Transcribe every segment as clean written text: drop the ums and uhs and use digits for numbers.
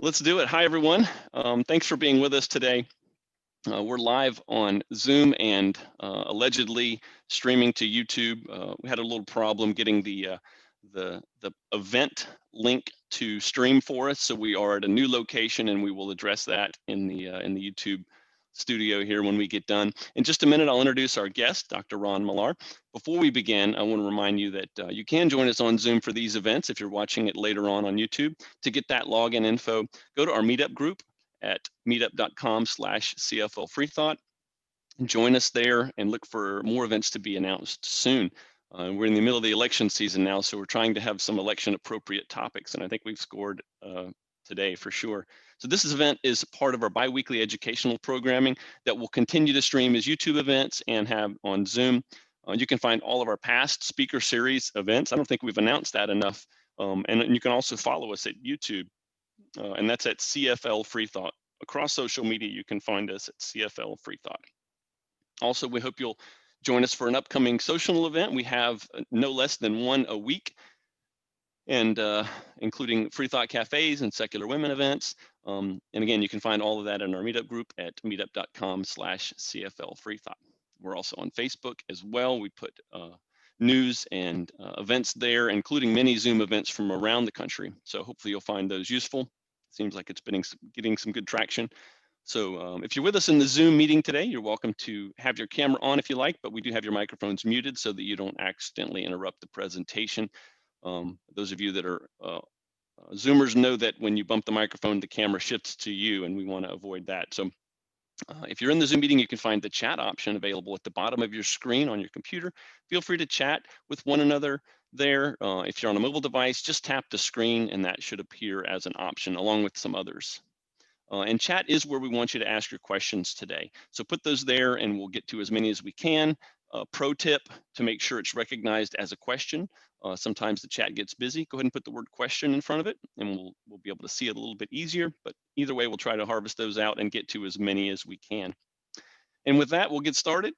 Let's do it. Hi, everyone. Thanks for being with us today. We're live on Zoom and allegedly streaming to YouTube. We had a little problem getting the event link to stream for us, so we are at a new location, and we will address that in the YouTube studio here when we get done. In just a minute, I'll introduce our guest, Dr. Ron Millar. Before we begin, I want to remind you that you can join us on Zoom for these events if you're watching it later on YouTube. To get that login info, go to our meetup group at meetup.com/CFL Freethought. Join us there and look for more events to be announced soon. We're in the middle of the election season now, so we're trying to have some election appropriate topics, and I think we've scored today for sure. So this event is part of our bi-weekly educational programming that will continue to stream as YouTube events and have on Zoom. You can find all of our past speaker series events. I don't think we've announced that enough. And you can also follow us at YouTube, and that's at CFL Freethought. Across social media, you can find us at CFL Freethought. Also, we hope you'll join us for an upcoming social event. We have no less than one a week, and including Freethought cafes and secular women events. And again, you can find all of that in our meetup group at meetup.com/CFL Freethought. We're also on Facebook as well. We put news and events there, including many Zoom events from around the country. So hopefully you'll find those useful. Seems like it's been getting some good traction. So if you're with us in the Zoom meeting today, you're welcome to have your camera on if you like, but we do have your microphones muted so that you don't accidentally interrupt the presentation. Those of you that are Zoomers know that when you bump the microphone, the camera shifts to you, and we want to avoid that. So if you're in the Zoom meeting, you can find the chat option available at the bottom of your screen on your computer. Feel free to chat with one another there. If you're on a mobile device, just tap the screen and that should appear as an option along with some others. And chat is where we want you to ask your questions today. So put those there and we'll get to as many as we can. Pro tip to make sure it's recognized as a question. Sometimes the chat gets busy. Go ahead and put the word question in front of it and we'll be able to see it a little bit easier. But either way, we'll try to harvest those out and get to as many as we can. And with that, we'll get started.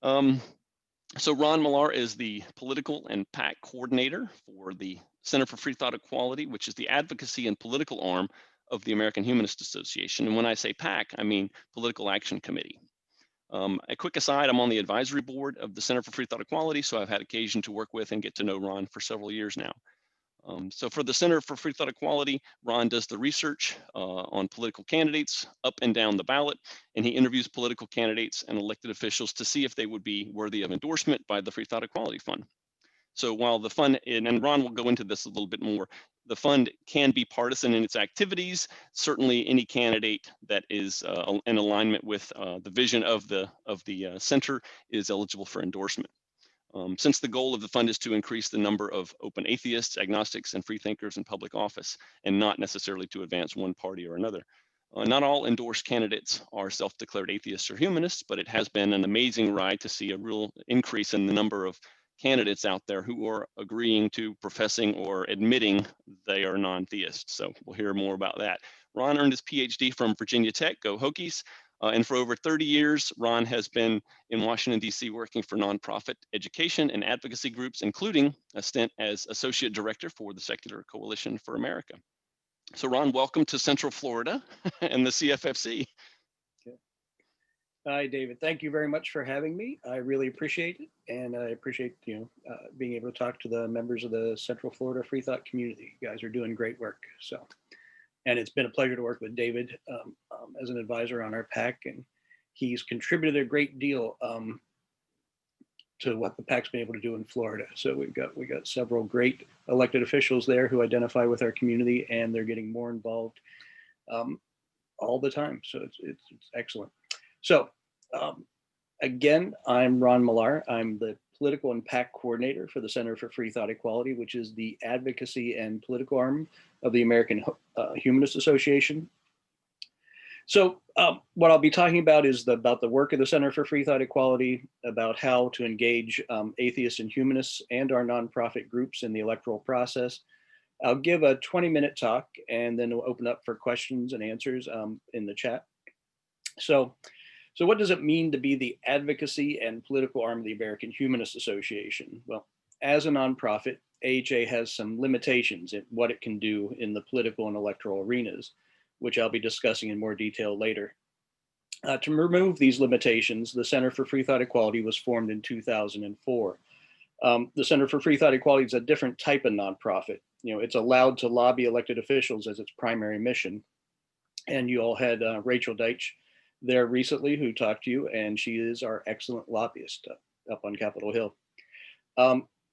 So Ron Millar is the Political and PAC Coordinator for the Center for Freethought Equality, which is the advocacy and political arm of the American Humanist Association. And when I say PAC, I mean Political Action Committee. A quick aside, I'm on the advisory board of the Center for Freethought Equality, so I've had occasion to work with and get to know Ron for several years now. So for the Center for Freethought Equality, Ron does the research on political candidates up and down the ballot, and he interviews political candidates and elected officials to see if they would be worthy of endorsement by the Freethought Equality Fund. So while the fund, and Ron will go into this a little bit more, the fund can be partisan in its activities. Certainly any candidate that is in alignment with the vision of the center is eligible for endorsement. Since the goal of the fund is to increase the number of open atheists, agnostics, and freethinkers in public office, and not necessarily to advance one party or another. Not all endorsed candidates are self-declared atheists or humanists, but it has been an amazing ride to see a real increase in the number of candidates out there who are agreeing to, professing, or admitting they are non-theists. So we'll hear more about that. Ron earned his PhD from Virginia Tech, go Hokies. And for over 30 years, Ron has been in Washington, D.C. working for nonprofit education and advocacy groups, including a stint as Associate Director for the Secular Coalition for America. So Ron, welcome to Central Florida and the CFFC. Okay. Hi, David. Thank you very much for having me. I really appreciate it. And I appreciate being able to talk to the members of the Central Florida Freethought community. You guys are doing great work. So. And it's been a pleasure to work with David as an advisor on our PAC, and he's contributed a great deal to what the PAC's been able to do in Florida. So we got several great elected officials there who identify with our community, and they're getting more involved all the time. So it's excellent. So again, I'm Ron Millar. I'm the Political and PAC Coordinator for the Center for Freethought Equality, which is the advocacy and political arm of the American Humanist Association. So what I'll be talking about is about the work of the Center for Freethought Equality, about how to engage atheists and humanists and our nonprofit groups in the electoral process. I'll give a 20-minute talk, and then we'll open up for questions and answers in the chat. So what does it mean to be the advocacy and political arm of the American Humanist Association? Well, as a nonprofit, AHA has some limitations in what it can do in the political and electoral arenas, which I'll be discussing in more detail later. To remove these limitations, the Center for Freethought Equality was formed in 2004. The Center for Freethought Equality is a different type of nonprofit. It's allowed to lobby elected officials as its primary mission. And you all had Rachel Deitch there recently who talked to you, and she is our excellent lobbyist up on Capitol Hill.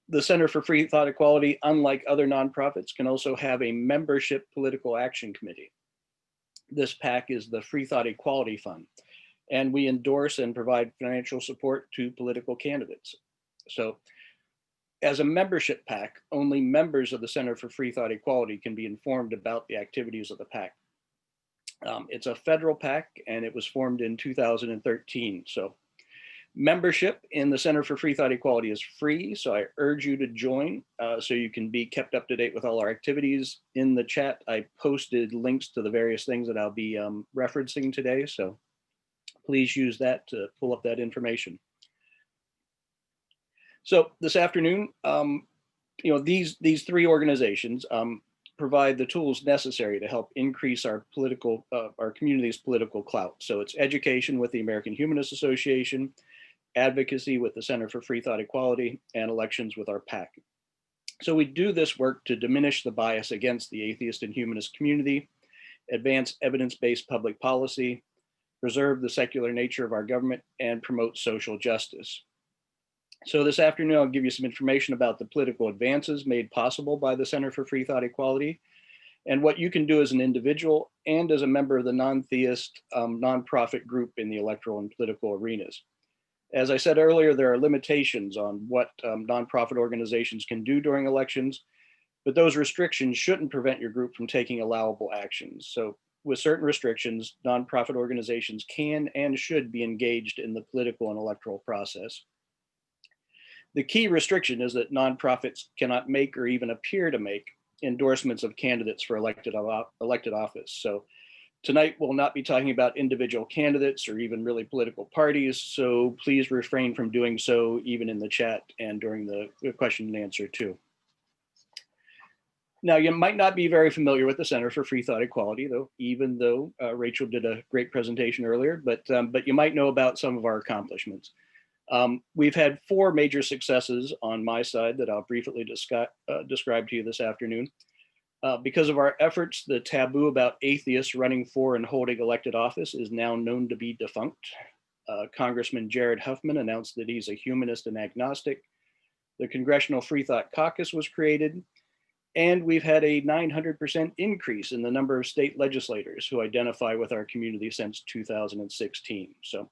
The Center for Freethought Equality, unlike other nonprofits, can also have a membership political action committee. This PAC is the Freethought Equality Fund, and we endorse and provide financial support to political candidates. So as a membership PAC, only members of the Center for Freethought Equality can be informed about the activities of the PAC. It's a federal PAC, and it was formed in 2013. So membership in the Center for Freethought Equality is free, so I urge you to join so you can be kept up to date with all our activities. In the chat, I posted links to the various things that I'll be referencing today, so please use that to pull up that information. So this afternoon, these three organizations provide the tools necessary to help increase our community's political clout. So it's education with the American Humanist Association, advocacy with the Center for Freethought Equality, and elections with our PAC. So we do this work to diminish the bias against the atheist and humanist community, advance evidence-based public policy, preserve the secular nature of our government, and promote social justice. So this afternoon, I'll give you some information about the political advances made possible by the Center for Freethought Equality and what you can do as an individual and as a member of the non-theist nonprofit group in the electoral and political arenas. As I said earlier, there are limitations on what nonprofit organizations can do during elections, but those restrictions shouldn't prevent your group from taking allowable actions. So with certain restrictions, nonprofit organizations can and should be engaged in the political and electoral process. The key restriction is that nonprofits cannot make or even appear to make endorsements of candidates for elected office. So tonight we'll not be talking about individual candidates or even really political parties. So please refrain from doing so even in the chat and during the question and answer too. Now, you might not be very familiar with the Center for Freethought Equality, even though Rachel did a great presentation earlier, but you might know about some of our accomplishments. We've had 4 major successes on my side that I'll briefly describe to you this afternoon. Because of our efforts, the taboo about atheists running for and holding elected office is now known to be defunct. Congressman Jared Huffman announced that he's a humanist and agnostic. The Congressional Freethought Caucus was created, and we've had a 900% increase in the number of state legislators who identify with our community since 2016. So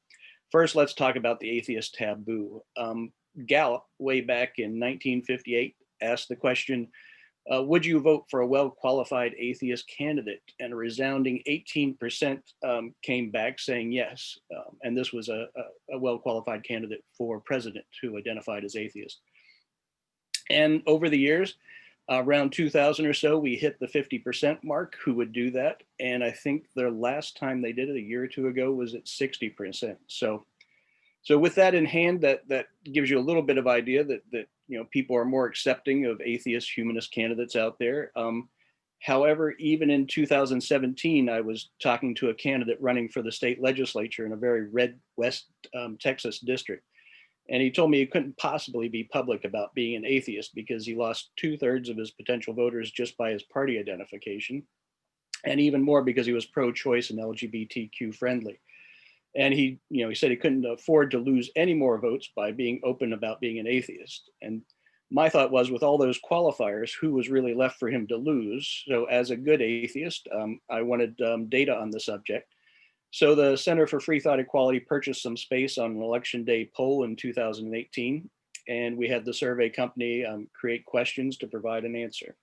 first, let's talk about the atheist taboo. Gallup, way back in 1958, asked the question, would you vote for a well-qualified atheist candidate? And a resounding 18% came back saying yes. And this was a well-qualified candidate for president who identified as atheist. And over the years, around 2000 or so, we hit the 50% mark who would do that. And I think the last time they did it a year or two ago was at 60%. So with that in hand, that gives you a little bit of idea that people are more accepting of atheist humanist candidates out there. However, even in 2017, I was talking to a candidate running for the state legislature in a very red West Texas district. And he told me he couldn't possibly be public about being an atheist because he lost 2/3 of his potential voters just by his party identification. And even more because he was pro-choice and LGBTQ friendly. And he said he couldn't afford to lose any more votes by being open about being an atheist. And my thought was, with all those qualifiers, who was really left for him to lose? So as a good atheist, I wanted data on the subject. So the Center for Freethought Equality purchased some space on an election day poll in 2018, and we had the survey company create questions to provide an answer.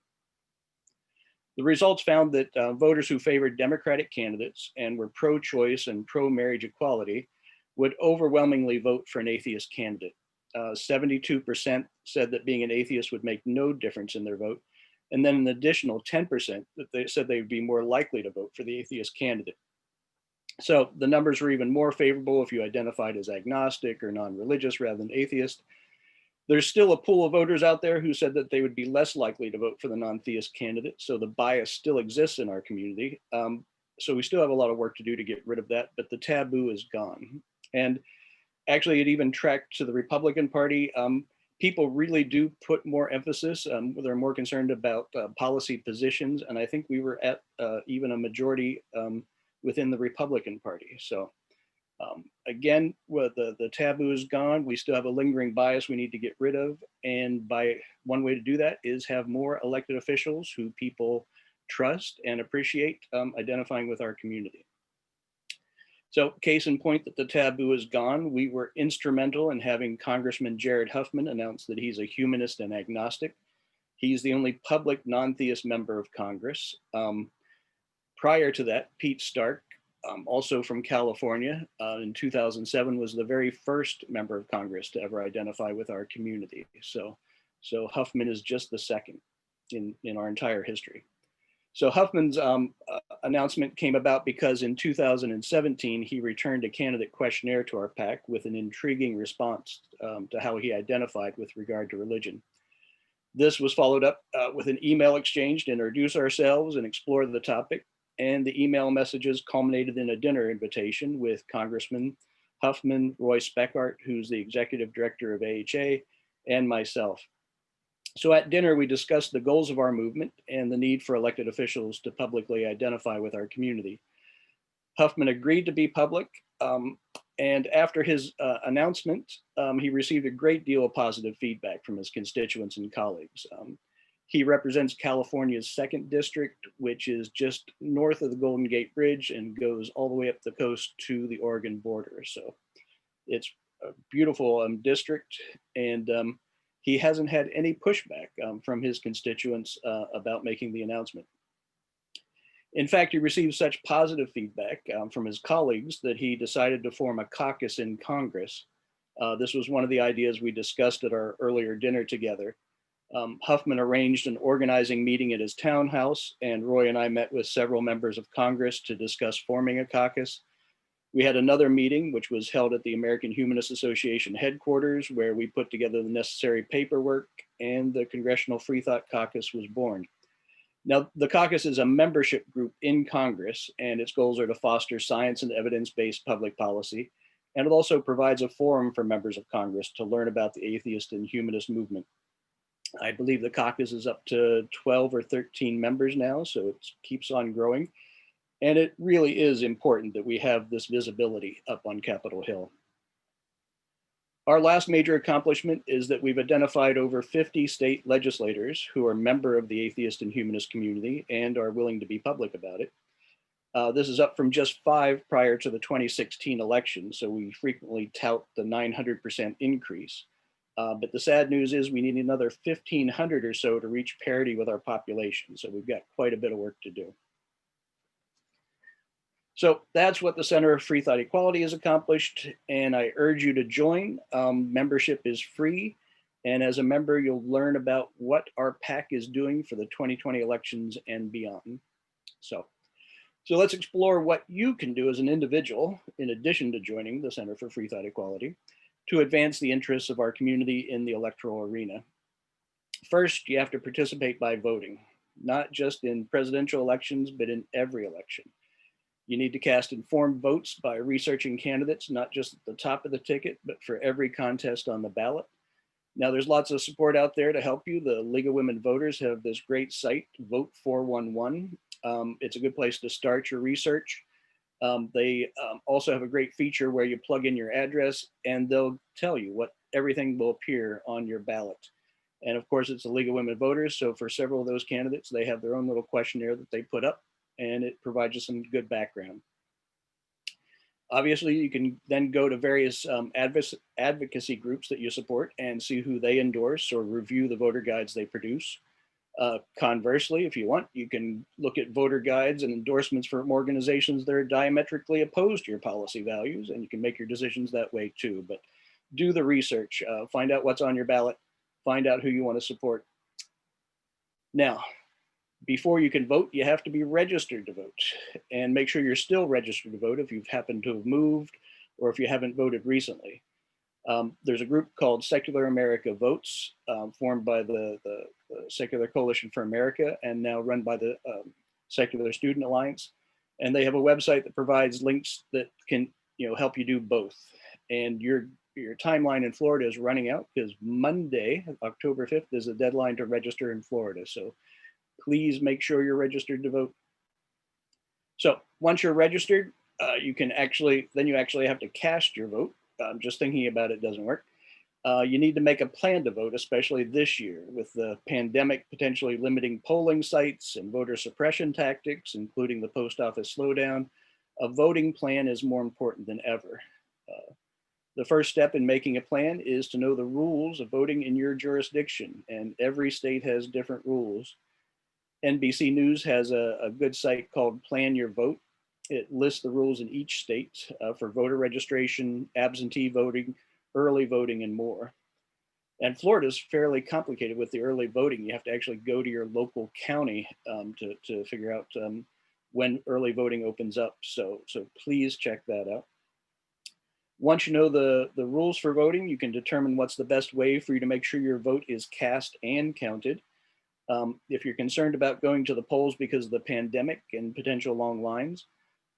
The results found that voters who favored Democratic candidates and were pro-choice and pro-marriage equality would overwhelmingly vote for an atheist candidate. 72% said that being an atheist would make no difference in their vote, and then an additional 10% that they said they would be more likely to vote for the atheist candidate. So the numbers were even more favorable if you identified as agnostic or non-religious rather than atheist. There's still a pool of voters out there who said that they would be less likely to vote for the non-theist candidate, so the bias still exists in our community. So we still have a lot of work to do to get rid of that, but the taboo is gone. And actually, it even tracked to the Republican Party. People really do put more emphasis. They're more concerned about policy positions, and I think we were at even a majority within the Republican Party. So again, well, the taboo is gone. We still have a lingering bias we need to get rid of, and one way to do that is have more elected officials who people trust and appreciate identifying with our community. So case in point that the taboo is gone, we were instrumental in having Congressman Jared Huffman announce that he's a humanist and agnostic. He's the only public non-theist member of Congress. Prior to that, Pete Stark, also from California, in 2007 was the very first member of Congress to ever identify with our community. So Huffman is just the second in our entire history. So Huffman's announcement came about because in 2017, he returned a candidate questionnaire to our PAC with an intriguing response to how he identified with regard to religion. This was followed up with an email exchange to introduce ourselves and explore the topic. And the email messages culminated in a dinner invitation with Congressman Huffman, Roy Speckart, who's the executive director of AHA, and myself. So at dinner, we discussed the goals of our movement and the need for elected officials to publicly identify with our community. Huffman agreed to be public, and after his announcement, he received a great deal of positive feedback from his constituents and colleagues. He represents California's 2nd district, which is just north of the Golden Gate Bridge and goes all the way up the coast to the Oregon border. So it's a beautiful district, and he hasn't had any pushback from his constituents about making the announcement. In fact, he received such positive feedback from his colleagues that he decided to form a caucus in Congress. This was one of the ideas we discussed at our earlier dinner together. Huffman arranged an organizing meeting at his townhouse, and Roy and I met with several members of Congress to discuss forming a caucus. We had another meeting, which was held at the American Humanist Association headquarters, where we put together the necessary paperwork, and the Congressional Freethought Caucus was born. Now, the caucus is a membership group in Congress, and its goals are to foster science and evidence-based public policy, and it also provides a forum for members of Congress to learn about the atheist and humanist movement. I believe the caucus is up to 12 or 13 members now, so it keeps on growing. And it really is important that we have this visibility up on Capitol Hill. Our last major accomplishment is that we've identified over 50 state legislators who are member of the atheist and humanist community and are willing to be public about it. This is up from just 5 prior to the 2016 election, so we frequently tout the 900% increase. But the sad news is we need another 1,500 or so to reach parity with our population, so we've got quite a bit of work to do. So that's what the Center of Freethought Equality has accomplished, and I urge you to join. Membership is free, and as a member, you'll learn about what our PAC is doing for the 2020 elections and beyond. So let's explore what you can do as an individual, in addition to joining the Center for Freethought Equality, to advance the interests of our community in the electoral arena. First, you have to participate by voting, not just in presidential elections, but in every election. You need to cast informed votes by researching candidates, not just at the top of the ticket, but for every contest on the ballot. Now, there's lots of support out there to help you. The League of Women Voters have this great site, Vote 411. It's a good place to start your research. They also have a great feature where you plug in your address and they'll tell you what everything will appear on your ballot. And of course, it's the League of Women Voters. So for several of those candidates, they have their own little questionnaire that they put up, and it provides you some good background. Obviously, you can then go to various advocacy groups that you support and see who they endorse or review the voter guides they produce. Conversely, if you want, you can look at voter guides and endorsements from organizations that are diametrically opposed to your policy values, and you can make your decisions that way too. But do the research, find out what's on your ballot, find out who you want to support. Now, before you can vote, you have to be registered to vote, and make sure you're still registered to vote if you've happened to have moved or if you haven't voted recently. There's a group called Secular America Votes, formed by the Secular Coalition for America and now run by the Secular Student Alliance. And they have a website that provides links that can help you do both. And your timeline in Florida is running out because Monday, October 5th, is the deadline to register in Florida. So please make sure you're registered to vote. So once you're registered, you actually have to cast your vote. Just thinking about it doesn't work. You need to make a plan to vote, especially this year with the pandemic potentially limiting polling sites and voter suppression tactics, including the post office slowdown. A voting plan is more important than ever. The first step in making a plan is to know the rules of voting in your jurisdiction, and every state has different rules. NBC News has a good site called Plan Your Vote. It lists the rules in each state for voter registration, absentee voting, early voting, and more. And Florida is fairly complicated with the early voting. You have to actually go to your local county to figure out when early voting opens up. So please check that out. Once you know the rules for voting, you can determine what's the best way for you to make sure your vote is cast and counted. If you're concerned about going to the polls because of the pandemic and potential long lines,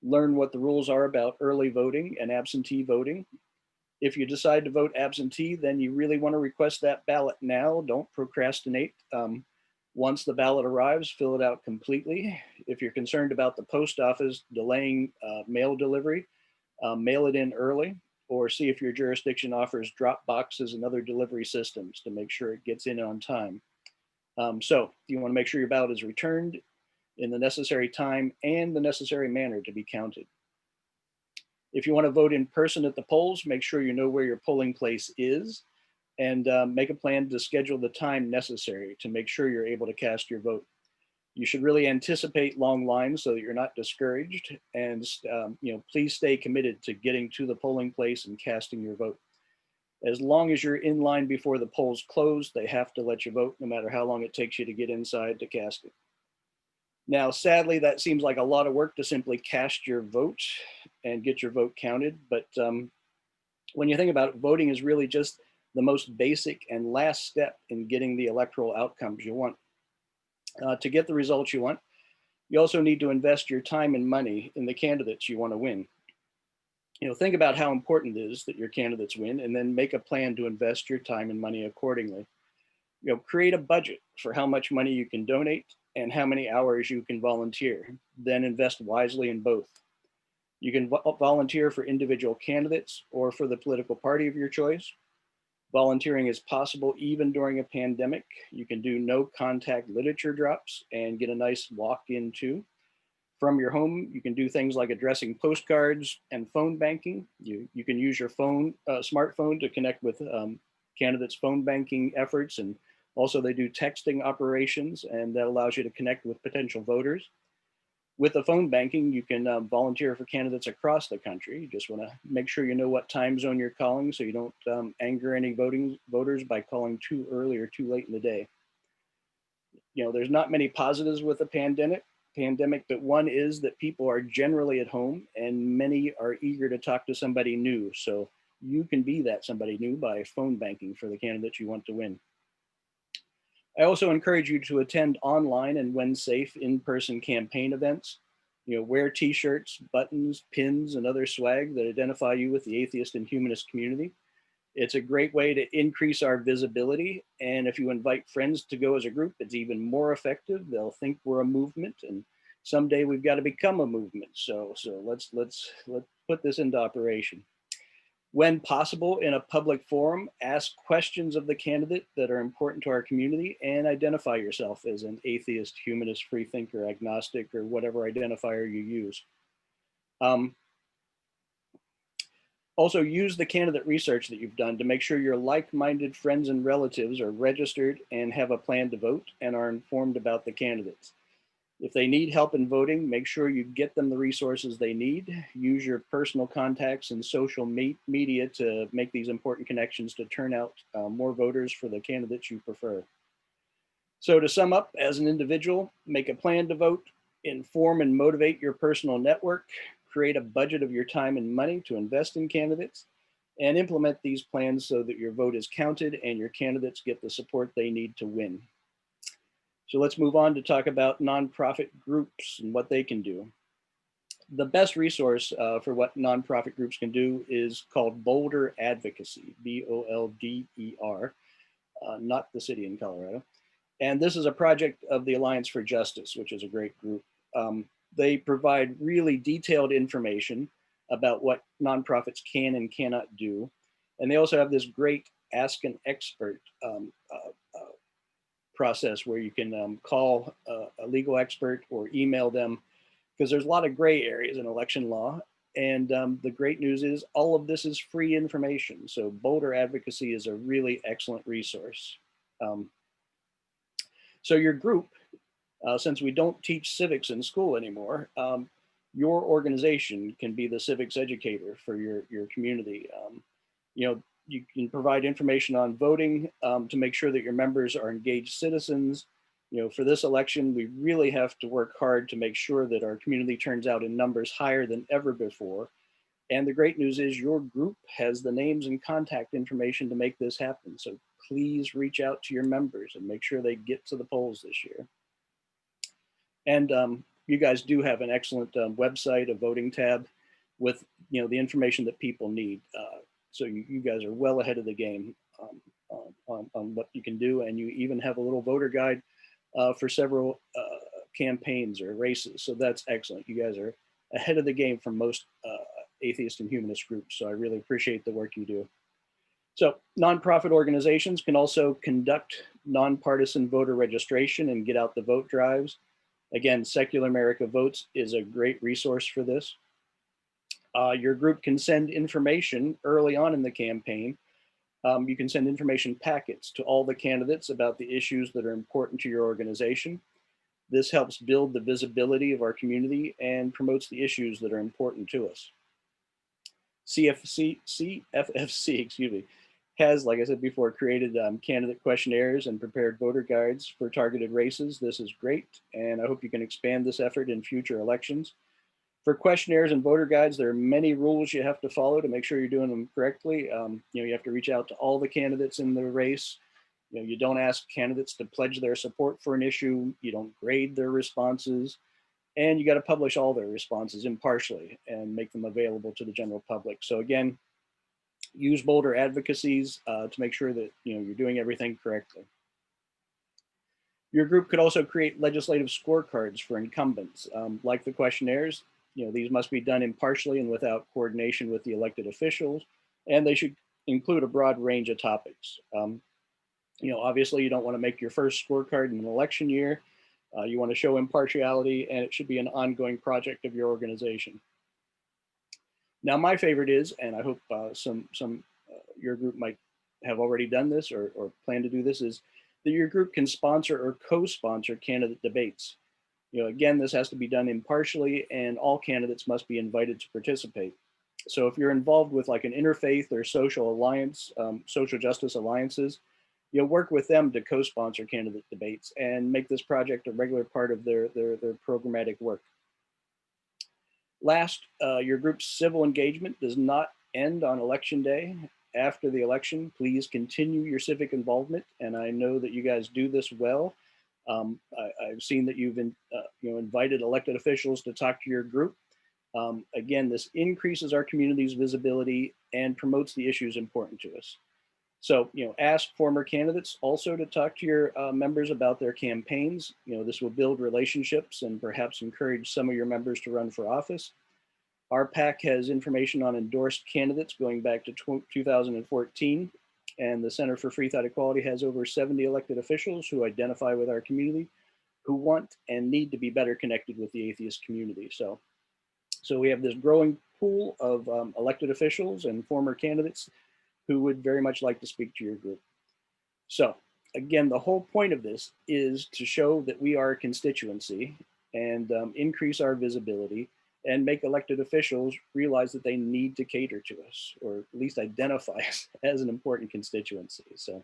learn what the rules are about early voting and absentee voting. If you decide to vote absentee, then you really want to request that ballot now. Don't procrastinate. Once the ballot arrives, fill it out completely. If you're concerned about the post office delaying mail delivery, mail it in early, or see if your jurisdiction offers drop boxes and other delivery systems to make sure it gets in on time. So you want to make sure your ballot is returned in the necessary time and the necessary manner to be counted. If you want to vote in person at the polls, make sure you know where your polling place is and make a plan to schedule the time necessary to make sure you're able to cast your vote. You should really anticipate long lines so that you're not discouraged, and please stay committed to getting to the polling place and casting your vote. As long as you're in line before the polls close, they have to let you vote no matter how long it takes you to get inside to cast it. Now, sadly, that seems like a lot of work to simply cast your vote and get your vote counted. But when you think about it, voting is really just the most basic and last step in getting the electoral outcomes you want. To get the results you want, you also need to invest your time and money in the candidates you want to win. Think about how important it is that your candidates win, and then make a plan to invest your time and money accordingly. Create a budget for how much money you can donate and how many hours you can volunteer, then invest wisely in both. You can volunteer for individual candidates or for the political party of your choice. Volunteering is possible even during a pandemic. You can do no contact literature drops and get a nice walk-in too. From your home, you can do things like addressing postcards and phone banking. You can use your smartphone to connect with candidates' phone banking efforts, and also they do texting operations, and that allows you to connect with potential voters. With the phone banking, you can volunteer for candidates across the country. You just want to make sure you know what time zone you're calling so you don't anger any voters by calling too early or too late in the day. There's not many positives with the pandemic, but one is that people are generally at home and many are eager to talk to somebody new. So you can be that somebody new by phone banking for the candidates you want to win. I also encourage you to attend online and, when safe, in-person campaign events. Wear t-shirts, buttons, pins, and other swag that identify you with the atheist and humanist community. It's a great way to increase our visibility. And if you invite friends to go as a group, it's even more effective. They'll think we're a movement, and someday we've got to become a movement. So let's put this into operation. When possible, in a public forum, ask questions of the candidate that are important to our community and identify yourself as an atheist, humanist, freethinker, agnostic, or whatever identifier you use. Also, use the candidate research that you've done to make sure your like-minded friends and relatives are registered and have a plan to vote and are informed about the candidates. If they need help in voting, make sure you get them the resources they need. Use your personal contacts and social media to make these important connections to turn out more voters for the candidates you prefer. So to sum up, as an individual, make a plan to vote, inform and motivate your personal network, create a budget of your time and money to invest in candidates, and implement these plans so that your vote is counted and your candidates get the support they need to win. So let's move on to talk about nonprofit groups and what they can do. The best resource for what nonprofit groups can do is called Boulder Advocacy, BOLDER, not the city in Colorado. And this is a project of the Alliance for Justice, which is a great group. They provide really detailed information about what nonprofits can and cannot do. And they also have this great Ask an Expert process where you can call a legal expert or email them, because there's a lot of gray areas in election law. And the great news is all of this is free information. So Boulder Advocacy is a really excellent resource. So your group, since we don't teach civics in school anymore, your organization can be the civics educator for your community. You can provide information on voting to make sure that your members are engaged citizens. For this election, we really have to work hard to make sure that our community turns out in numbers higher than ever before. And the great news is your group has the names and contact information to make this happen. So please reach out to your members and make sure they get to the polls this year. And you guys do have an excellent website, a voting tab with the information that people need. So you guys are well ahead of the game on what you can do. And you even have a little voter guide for several campaigns or races. So that's excellent. You guys are ahead of the game from most atheist and humanist groups. So I really appreciate the work you do. So nonprofit organizations can also conduct nonpartisan voter registration and get out the vote drives. Again, Secular America Votes is a great resource for this. Your group can send information early on in the campaign. You can send information packets to all the candidates about the issues that are important to your organization. This helps build the visibility of our community and promotes the issues that are important to us. CFFC, has, like I said before, created candidate questionnaires and prepared voter guides for targeted races. This is great, and I hope you can expand this effort in future elections. For questionnaires and voter guides, there are many rules you have to follow to make sure you're doing them correctly. You have to reach out to all the candidates in the race. You don't ask candidates to pledge their support for an issue. You don't grade their responses. And you got to publish all their responses impartially and make them available to the general public. So again, use Boulder Advocacies to make sure that you're doing everything correctly. Your group could also create legislative scorecards for incumbents. Like the questionnaires, these must be done impartially and without coordination with the elected officials, and they should include a broad range of topics. Obviously you don't want to make your first scorecard in an election year. You want to show impartiality, and it should be an ongoing project of your organization. Now, my favorite is, and I hope your group might have already done this or plan to do this, is that your group can sponsor or co-sponsor candidate debates. Again, this has to be done impartially, and all candidates must be invited to participate. So if you're involved with like an interfaith or social alliance, social justice alliances, you'll work with them to co-sponsor candidate debates and make this project a regular part of their programmatic work. Last, your group's civil engagement does not end on election day. After the election, please continue your civic involvement, and I know that you guys do this well. I've seen that you've invited elected officials to talk to your group. Again, this increases our community's visibility and promotes the issues important to us. So, ask former candidates also to talk to your members about their campaigns. This will build relationships and perhaps encourage some of your members to run for office. Our PAC has information on endorsed candidates going back to 2014, and the Center for Freethought Equality has over 70 elected officials who identify with our community, who want and need to be better connected with the atheist community. So we have this growing pool of elected officials and former candidates who would very much like to speak to your group. So again, the whole point of this is to show that we are a constituency and increase our visibility and make elected officials realize that they need to cater to us, or at least identify us as an important constituency. So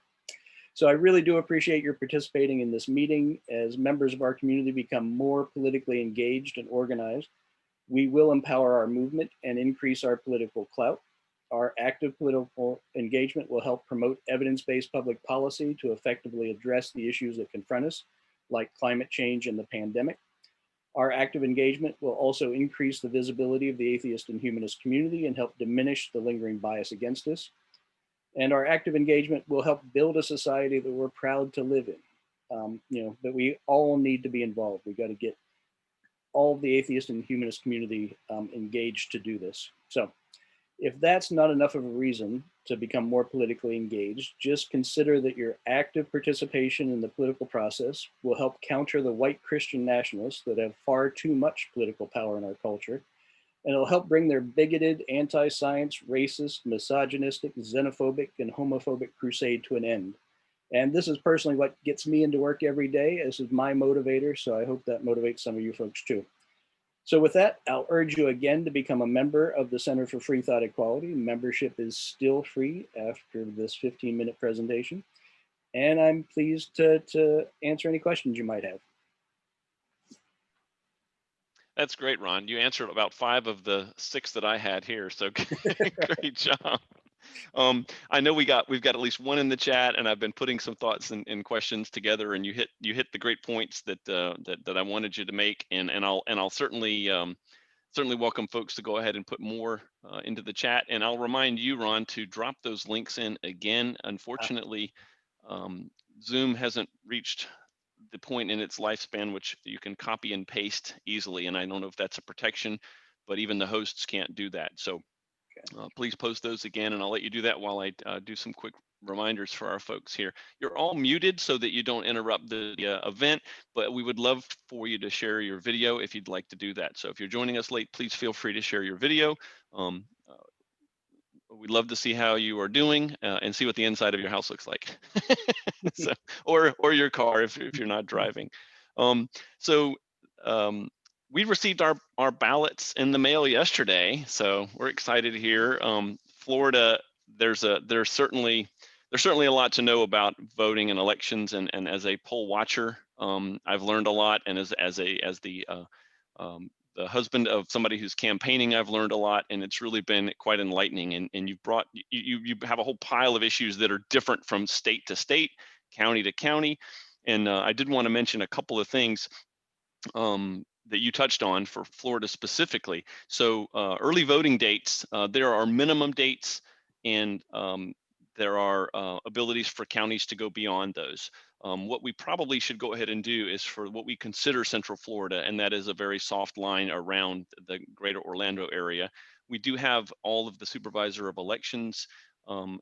I really do appreciate your participating in this meeting. As members of our community become more politically engaged and organized, we will empower our movement and increase our political clout. Our active political engagement will help promote evidence-based public policy to effectively address the issues that confront us, like climate change and the pandemic. Our active engagement will also increase the visibility of the atheist and humanist community and help diminish the lingering bias against us. And our active engagement will help build a society that we're proud to live in. But we all need to be involved. We got to get all of the atheist and humanist community engaged to do this. So if that's not enough of a reason to become more politically engaged, just consider that your active participation in the political process will help counter the white Christian nationalists that have far too much political power in our culture. And it'll help bring their bigoted, anti-science, racist, misogynistic, xenophobic, and homophobic crusade to an end. And this is personally what gets me into work every day. This is my motivator, so I hope that motivates some of you folks too. So with that, I'll urge you again to become a member of the Center for Freethought Equality. Membership is still free after this 15-minute presentation. And I'm pleased to answer any questions you might have. That's great, Ron. You answered about 5 of the 6 that I had here, so great job. I know we've got at least one in the chat, and I've been putting some thoughts and questions together, and you hit the great points that that I wanted you to make, and I'll certainly welcome folks to go ahead and put more into the chat, and I'll remind you, Ron, to drop those links in again. Unfortunately, Zoom hasn't reached the point in its lifespan which you can copy and paste easily, and I don't know if that's a protection, but even the hosts can't do that. So please post those again, and I'll let you do that while I do some quick reminders for our folks here. You're all muted so that you don't interrupt the event, but we would love for you to share your video if you'd like to do that. So if you're joining us late, please feel free to share your video. We'd love to see how you are doing and see what the inside of your house looks like. So, or your car if you're not driving. We received our ballots in the mail yesterday, so we're excited here. Florida, there's certainly a lot to know about voting and elections, and as a poll watcher, I've learned a lot, and as the husband of somebody who's campaigning, I've learned a lot, and it's really been quite enlightening. And you've brought, you have a whole pile of issues that are different from state to state, county to county. And I did want to mention a couple of things that you touched on for Florida specifically. So early voting dates, there are minimum dates, and there are abilities for counties to go beyond those. What we probably should go ahead and do is for what we consider Central Florida, and that is a very soft line around the greater Orlando area. We do have all of the supervisor of elections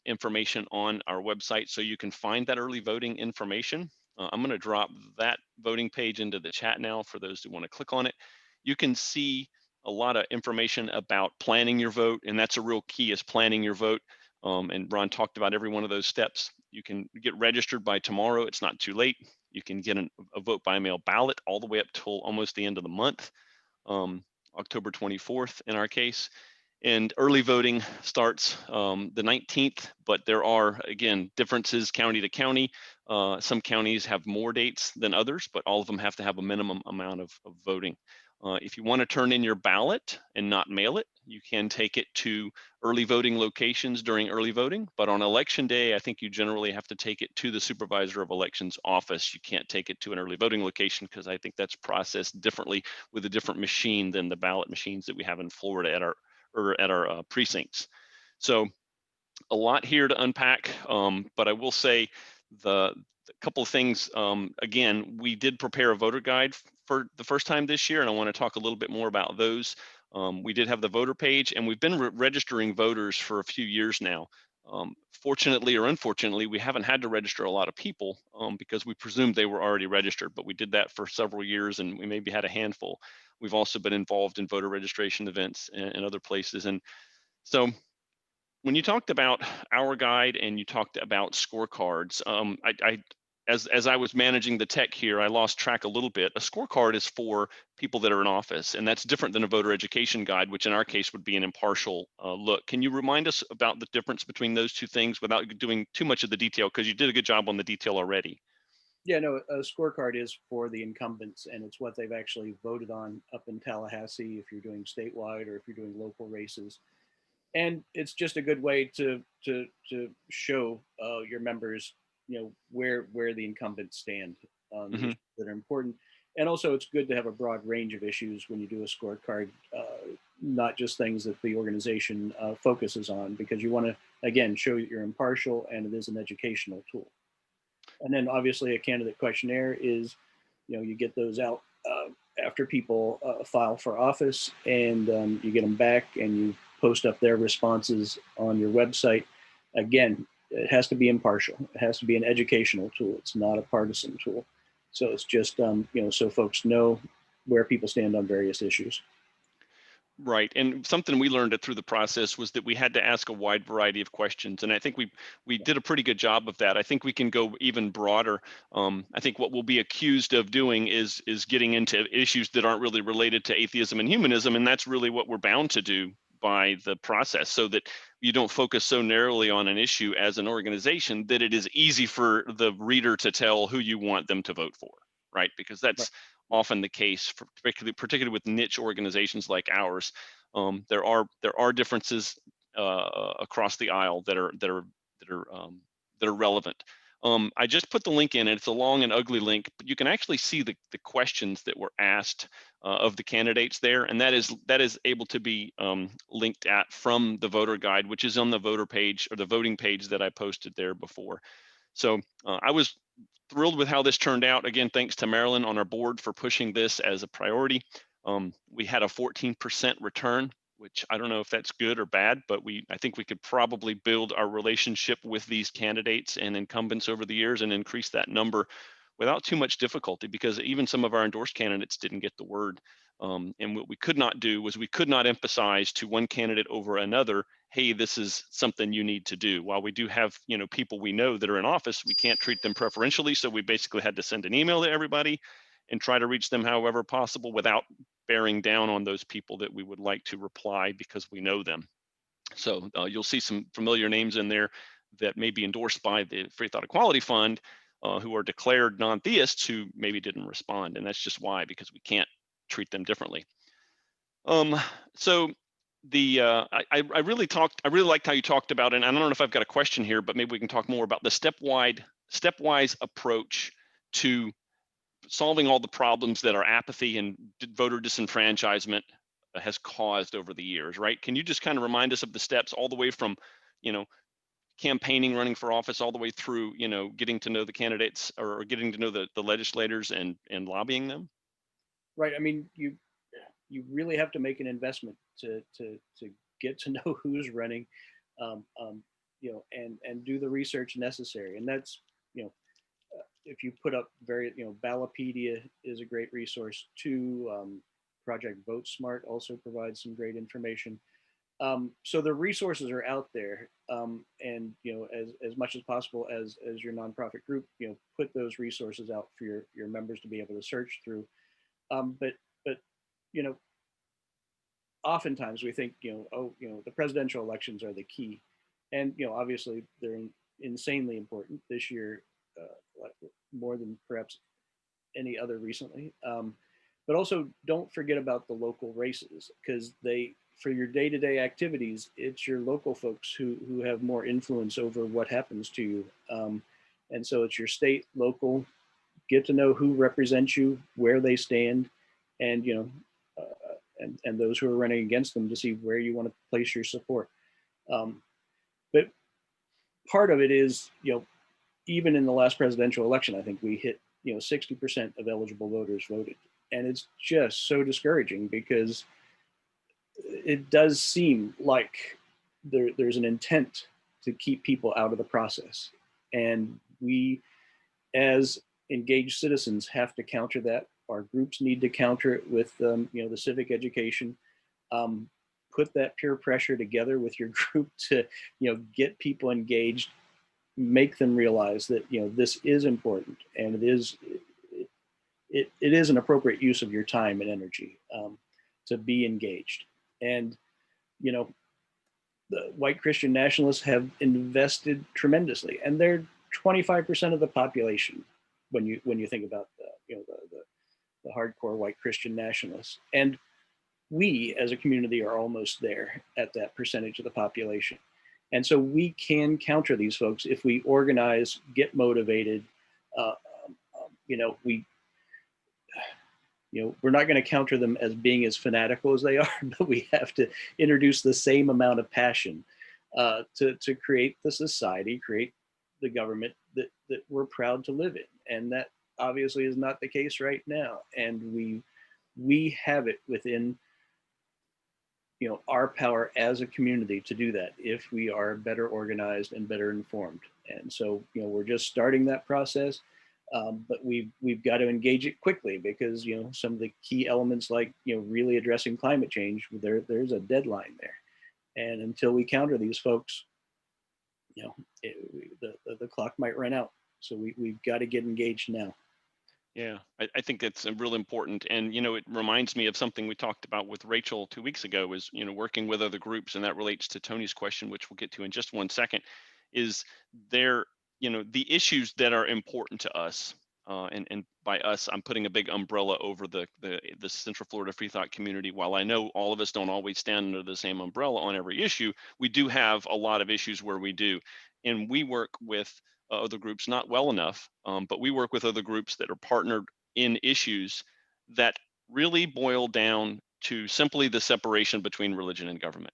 information on our website, so you can find that early voting information. I'm going to drop that voting page into the chat now for those who want to click on it. You can see a lot of information about planning your vote, and that's a real key, is planning your vote. And Ron talked about every one of those steps. You can get registered by tomorrow. It's not too late. You can get a vote by mail ballot all the way up till almost the end of the month, October 24th in our case. And early voting starts the 19th, but there are, again, differences county to county. Some counties have more dates than others, but all of them have to have a minimum amount of voting. If you want to turn in your ballot and not mail it, you can take it to early voting locations during early voting. But on election day, I think you generally have to take it to the supervisor of elections office. You can't take it to an early voting location because I think that's processed differently with a different machine than the ballot machines that we have in Florida at our precincts. So a lot here to unpack, but I will say the couple of things. Again, we did prepare a voter guide for the first time this year, and I want to talk a little bit more about those. We did have the voter page, and we've been registering voters for a few years now. Fortunately or unfortunately, we haven't had to register a lot of people because we presumed they were already registered, but we did that for several years, and we maybe had a handful. We've also been involved in voter registration events and other places. And so when you talked about our guide and you talked about scorecards, as I was managing the tech here, I lost track a little bit. A scorecard is for people that are in office, and that's different than a voter education guide, which in our case would be an impartial look. Can you remind us about the difference between those two things without doing too much of the detail? Because you did a good job on the detail already. Yeah, no, a scorecard is for the incumbents, and it's what they've actually voted on up in Tallahassee if you're doing statewide or if you're doing local races. And it's just a good way to show your members, where the incumbents stand on the Hmm. issues that are important. And also, it's good to have a broad range of issues when you do a scorecard, not just things that the organization focuses on, because you want to, again, show that you're impartial and it is an educational tool. And then obviously a candidate questionnaire is, you get those out after people file for office, and you get them back and you post up their responses on your website. Again, it has to be impartial. It has to be an educational tool. It's not a partisan tool. So it's just, so folks know where people stand on various issues. Right. And something we learned through the process was that we had to ask a wide variety of questions. And I think we did a pretty good job of that. I think we can go even broader. I think what we'll be accused of doing is getting into issues that aren't really related to atheism and humanism. And that's really what we're bound to do by the process, so that you don't focus so narrowly on an issue as an organization that it is easy for the reader to tell who you want them to vote for. Right. Because Right. that's often the case, for particularly with niche organizations like ours. There are differences across the aisle that are relevant. I just put the link in, and it's a long and ugly link, but you can actually see the questions that were asked of the candidates there, and that is able to be linked at from the voter guide, which is on the voter page or the voting page that I posted there before. So I was thrilled with how this turned out. Again, thanks to Marilyn on our board for pushing this as a priority. We had a 14% return, which I don't know if that's good or bad, but I think we could probably build our relationship with these candidates and incumbents over the years and increase that number without too much difficulty, because even some of our endorsed candidates didn't get the word. And what we could not do was we could not emphasize to one candidate over another, hey, this is something you need to do. While we do have, people we know that are in office, we can't treat them preferentially. So we basically had to send an email to everybody and try to reach them however possible without bearing down on those people that we would like to reply because we know them. So you'll see some familiar names in there that may be endorsed by the Freethought Equality Fund, who are declared non-theists who maybe didn't respond. And that's just why, because we can't treat them differently. So I really liked how you talked about it. And I don't know if I've got a question here, but maybe we can talk more about the stepwise approach to solving all the problems that our apathy and voter disenfranchisement has caused over the years, right? Can you just kind of remind us of the steps all the way from, campaigning, running for office, all the way through, getting to know the candidates or getting to know the legislators and lobbying them? Right. I mean, you really have to make an investment to get to know who's running, and do the research necessary. And that's, if you put up Ballotpedia is a great resource too. Project Vote Smart also provides some great information. So the resources are out there, and as much as possible, as your nonprofit group, put those resources out for your members to be able to search through. But you know, oftentimes we think, the presidential elections are the key, and obviously they're insanely important this year, like more than perhaps any other recently. But also don't forget about the local races, because for your day-to-day activities, it's your local folks who have more influence over what happens to you. And so it's your state, local, get to know who represents you, where they stand, and and those who are running against them, to see where you want to place your support. But part of it is, even in the last presidential election, I think we hit 60% of eligible voters voted, and it's just so discouraging, because it does seem like there's an intent to keep people out of the process, and we, as engaged citizens, have to counter that. Our groups need to counter it with the civic education. Put that peer pressure together with your group to get people engaged, make them realize that this is important, and it is an appropriate use of your time and energy, to be engaged. And the white Christian nationalists have invested tremendously, and they're 25% of the population when you think about the hardcore white Christian nationalists. And we as a community are almost there at that percentage of the population. And so we can counter these folks if we organize, get motivated. Uh, you know, we're not going to counter them as being as fanatical as they are, but we have to introduce the same amount of passion to create the society, create the government that we're proud to live in. And that obviously is not the case right now. And we have it within our power as a community to do that if we are better organized and better informed. And so we're just starting that process. But we've got to engage it quickly because some of the key elements like really addressing climate change, there's a deadline there, and until we counter these folks, the clock might run out. So we've got to get engaged now. Yeah, I think that's real important. And, it reminds me of something we talked about with Rachel 2 weeks ago is, working with other groups. And that relates to Tony's question, which we'll get to in just one second, is there, the issues that are important to us. And by us, I'm putting a big umbrella over the Central Florida Freethought community. While I know all of us don't always stand under the same umbrella on every issue, we do have a lot of issues where we do. And we work with other groups, not well enough, but we work with other groups that are partnered in issues that really boil down to simply the separation between religion and government,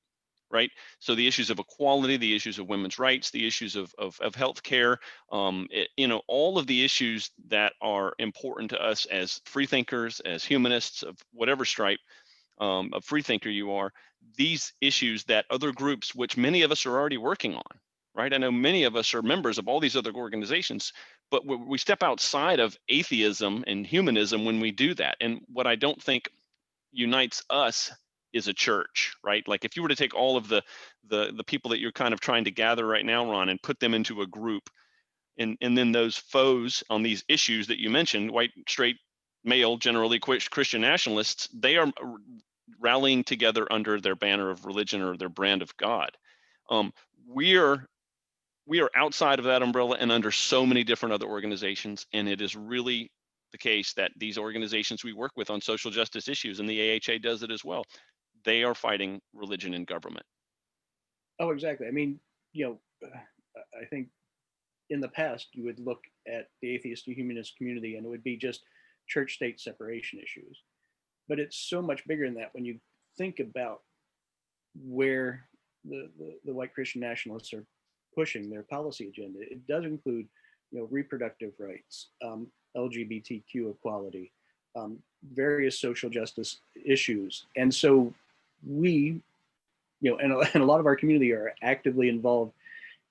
right? So the issues of equality, the issues of women's rights, the issues of healthcare, all of the issues that are important to us as freethinkers, as humanists of whatever stripe of freethinker you are, these issues that other groups, which many of us are already working on, right? I know many of us are members of all these other organizations, but we step outside of atheism and humanism when we do that. And what I don't think unites us is a church, right? Like if you were to take all of the people that you're kind of trying to gather right now, Ron, and put them into a group, and then those foes on these issues that you mentioned, white, straight, male, generally Christian nationalists, they are rallying together under their banner of religion or their brand of God. We are outside of that umbrella and under so many different other organizations, and it is really the case that these organizations we work with on social justice issues, and the AHA does it as well, they are fighting religion and government. Oh, exactly. I mean, I think in the past you would look at the atheist and humanist community and it would be just church-state separation issues. But it's so much bigger than that when you think about where the white Christian nationalists are pushing their policy agenda. It does include, reproductive rights, LGBTQ equality, various social justice issues. And so we, and a lot of our community are actively involved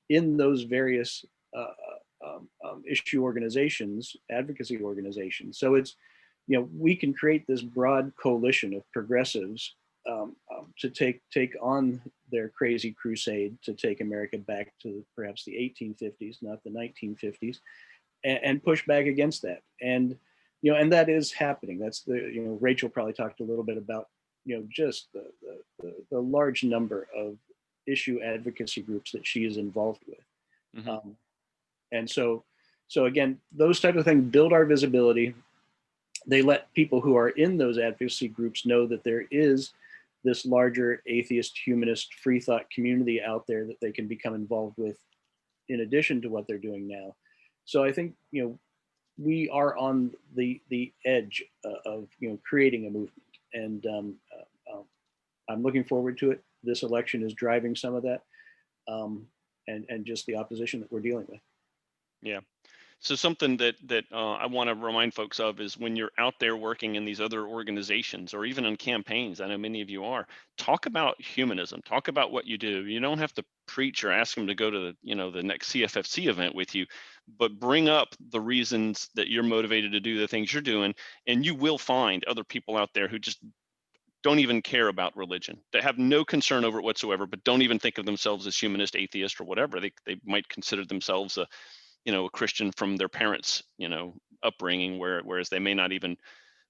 in those various issue organizations, advocacy organizations. So it's, we can create this broad coalition of progressives to take on their crazy crusade to take America back to perhaps the 1850s, not the 1950s, and push back against that. And and that is happening. That's the Rachel probably talked a little bit about just the large number of issue advocacy groups that she is involved with. Mm-hmm. And so again, those type of things build our visibility. They let people who are in those advocacy groups know that there is this larger atheist, humanist, free thought community out there that they can become involved with in addition to what they're doing now. So I think, we are on the edge of, creating a movement. And I'm looking forward to it. This election is driving some of that and just the opposition that we're dealing with. Yeah. So something that I want to remind folks of is when you're out there working in these other organizations or even in campaigns, I know many of you are, talk about humanism, talk about what you do. You don't have to preach or ask them to go to the next CFFC event with you, but bring up the reasons that you're motivated to do the things you're doing. And you will find other people out there who just don't even care about religion, that have no concern over it whatsoever, but don't even think of themselves as humanist, atheist, or whatever. They might consider themselves a Christian from their parents, upbringing, whereas they may not even,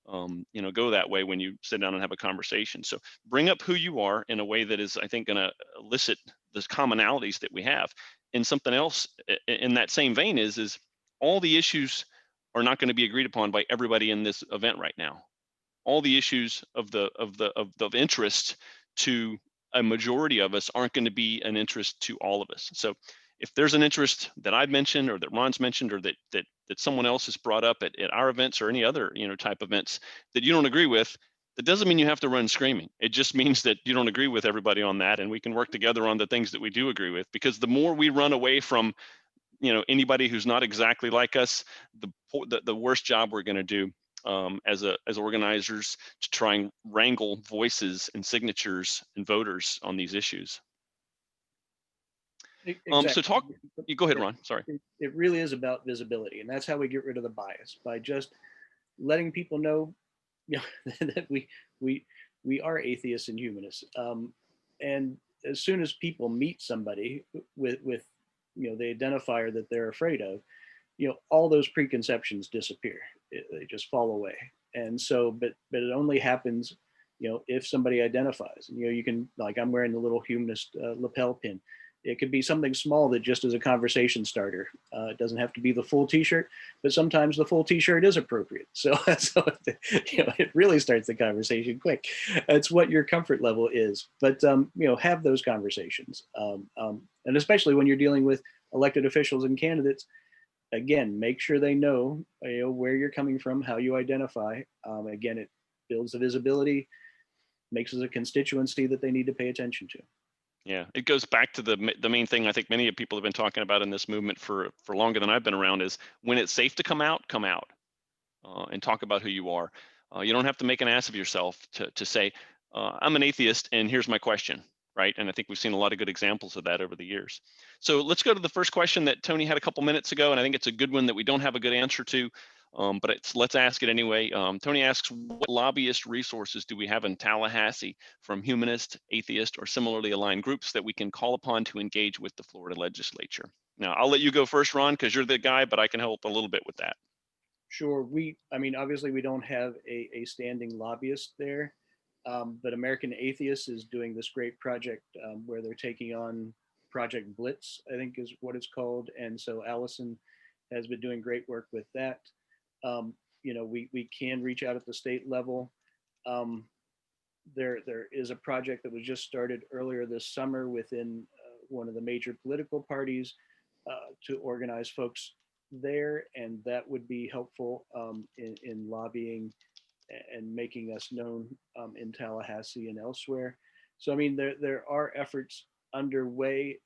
go that way when you sit down and have a conversation. So bring up who you are in a way that is, I think, going to elicit the commonalities that we have. And something else in that same vein is all the issues are not going to be agreed upon by everybody in this event right now. all the issues of interest to a majority of us aren't going to be an interest to all of us. So if there's an interest that I've mentioned or that Ron's mentioned or that someone else has brought up at our events or any other type events that you don't agree with, that doesn't mean you have to run screaming. It just means that you don't agree with everybody on that, and we can work together on the things that we do agree with. Because the more we run away from anybody who's not exactly like us, the worst job we're going to do as organizers to try and wrangle voices and signatures and voters on these issues. Exactly. You go ahead, Ron. Sorry. It really is about visibility, and that's how we get rid of the bias, by just letting people know, that we are atheists and humanists. And as soon as people meet somebody with the identifier that they're afraid of, all those preconceptions disappear. They just fall away. And so, but it only happens, if somebody identifies. You can, like, I'm wearing the little humanist lapel pin. It could be something small that just is a conversation starter. It doesn't have to be the full T-shirt, but sometimes the full T-shirt is appropriate. So it really starts the conversation quick. It's what your comfort level is. But have those conversations, and especially when you're dealing with elected officials and candidates. Again, make sure they know, where you're coming from, how you identify. Again, it builds the visibility, makes us a constituency that they need to pay attention to. Yeah, it goes back to the main thing I think many people have been talking about in this movement for longer than I've been around is when it's safe to come out, and talk about who you are. You don't have to make an ass of yourself to say, I'm an atheist and here's my question, right? And I think we've seen a lot of good examples of that over the years. So let's go to the first question that Tony had a couple minutes ago, and I think it's a good one that we don't have a good answer to. But let's ask it anyway. Tony asks, what lobbyist resources do we have in Tallahassee from humanist, atheist, or similarly aligned groups that we can call upon to engage with the Florida legislature? Now, I'll let you go first, Ron, because you're the guy, but I can help a little bit with that. Sure. Obviously we don't have a standing lobbyist there, but American Atheists is doing this great project where they're taking on Project Blitz, I think is what it's called. And so Allison has been doing great work with that. We can reach out at the state level. There is a project that was just started earlier this summer within one of the major political parties to organize folks there, and that would be helpful in lobbying and making us known in Tallahassee and elsewhere. So there are efforts underway.